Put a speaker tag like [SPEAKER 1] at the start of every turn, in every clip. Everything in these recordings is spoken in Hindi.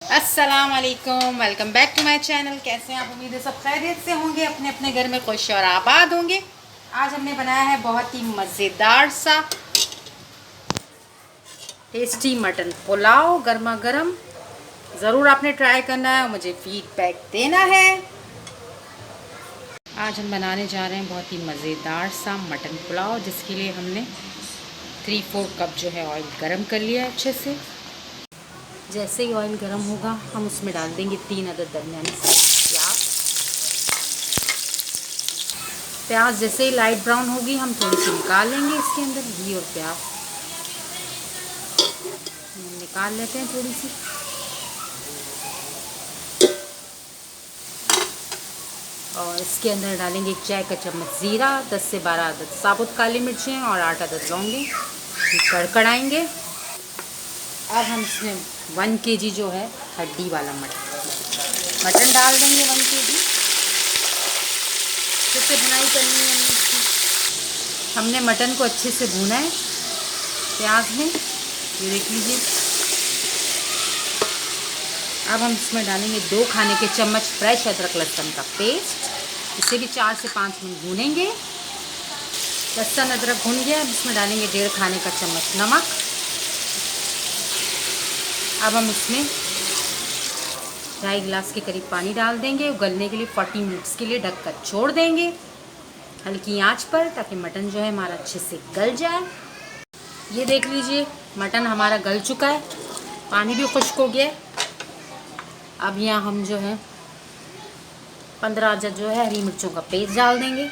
[SPEAKER 1] अस्सलाम वालेकुम, welcome back to my channel. कैसे हैं आप? उम्मीद है सब खैरियत से होंगे, अपने अपने घर में खुश और आबाद होंगे। आज हमने बनाया है बहुत ही मज़ेदार सा टेस्टी मटन पुलाव गर्मा गर्म। ज़रूर आपने ट्राई करना है और मुझे फीडबैक देना है। आज हम बनाने जा रहे हैं बहुत ही मज़ेदार सा मटन पुलाव, जिसके लिए हमने 3-4 कप जो है ऑयल गरम कर लिया है अच्छे से। जैसे ही ऑयल गर्म होगा हम उसमें डाल देंगे 3 अदद दरमियानी प्याज। प्याज जैसे ही लाइट ब्राउन होगी हम थोड़ी सी निकाल लेंगे इसके अंदर घी और प्याज हम निकाल लेते हैं थोड़ी सी। और इसके अंदर डालेंगे 1 चाय का चम्मच ज़ीरा, 10 से 12 अदद साबुत काली मिर्चें और 8 अदद लौंगे कड़कड़ाएंगे। अब हम इसमें 1 kg जो है हड्डी वाला मटन डाल देंगे। 1 kg अच्छे से भुनाई करनी है इसकी। हमने मटन को अच्छे से भुना है प्याज में, ये देख लीजिए। अब हम इसमें डालेंगे 2 खाने के चम्मच फ्रेश अदरक लहसुन का पेस्ट। इसे भी 4 से 5 मिनट भूनेंगे। लहसुन अदरक भुन गया, अब इसमें डालेंगे 1.5 खाने का चम्मच नमक। अब हम इसमें 2.5 गिलास के करीब पानी डाल देंगे। उगलने के लिए 40 मिनट्स के लिए ढककर छोड़ देंगे हल्की आंच पर, ताकि मटन जो है हमारा अच्छे से गल जाए। ये देख लीजिए मटन हमारा गल चुका है, पानी भी खुश्क हो गया है। अब यहाँ हम जो है 15 अदद जो है हरी मिर्चों का पेस्ट डाल देंगे।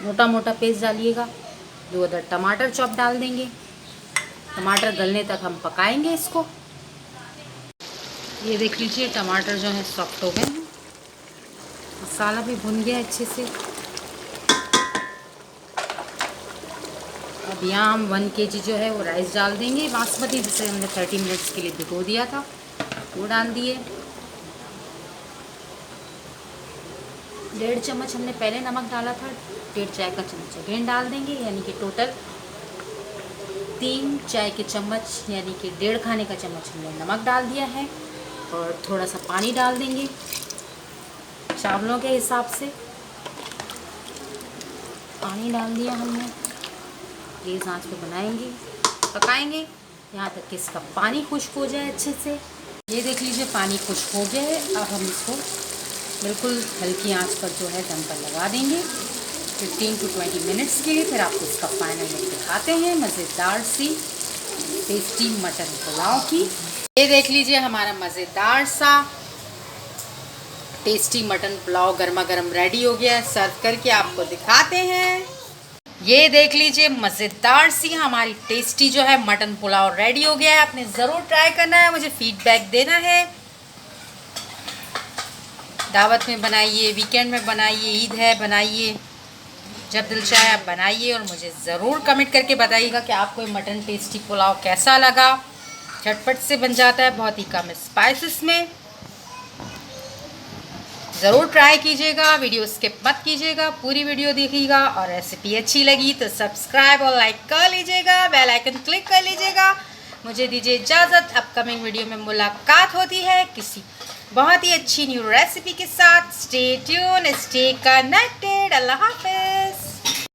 [SPEAKER 1] मोटा मोटा पेस्ट डालिएगा। 2 अदद टमाटर चॉप डाल देंगे। टमाटर गलने तक हम पकाएंगे इसको। ये देख लीजिए टमाटर जो है सॉफ्ट हो गए हैं, मसाला भी भुन गया अच्छे से। अब यहाँ हम 1 kg जो है वो राइस डाल देंगे बासमती, जिसे हमने 30 मिनट्स के लिए भिगो दिया था, वो डाल दिए। 1.5 चम्मच हमने पहले नमक डाला था, 1.5 चाय का चम्मच अगेन डाल देंगे, यानी कि टोटल 3 चाय के चम्मच यानी कि 1.5 खाने का चम्मच हमने नमक डाल दिया है। और थोड़ा सा पानी डाल देंगे चावलों के हिसाब से। पानी डाल दिया हमने, तेज़ आंच पे पकाएंगे यहाँ तक कि इसका पानी खुश्क हो जाए अच्छे से। ये देख लीजिए पानी खुश्क हो गया है। अब हम इसको बिल्कुल हल्की आंच पर जो है दम पर लगा देंगे 15 to 20 मिनट्स के लिए। फिर आपको इसका फाइनल लुक दिखाते हैं मज़ेदार सी टेस्टी मटन पुलाव की। ये देख लीजिए हमारा मज़ेदार सा टेस्टी मटन पुलाव गर्मा गर्म रेडी हो गया है। सर्व करके आपको दिखाते हैं। ये देख लीजिए मज़ेदार सी हमारी टेस्टी जो है मटन पुलाव रेडी हो गया है। आपने ज़रूर ट्राई करना है, मुझे फीडबैक देना है। दावत में बनाइए, वीकेंड में बनाइए, ईद है बनाइए, जब दिल चाहे आप बनाइए और मुझे ज़रूर कमेंट करके बताइएगा कि आपको ये मटन टेस्टी पुलाव कैसा लगा। झटपट से बन जाता है, बहुत ही कम स्पाइसेस में। ज़रूर ट्राई कीजिएगा, वीडियो स्किप मत कीजिएगा, पूरी वीडियो देखिएगा। और रेसिपी अच्छी लगी तो सब्सक्राइब और लाइक कर लीजिएगा, बेल आइकन क्लिक कर लीजिएगा। मुझे दीजिए इजाज़त, अपकमिंग वीडियो में मुलाकात होती है किसी बहुत ही अच्छी न्यू रेसिपी के साथ। Stay tuned, stay connected. अल्लाह हाफ़िज़।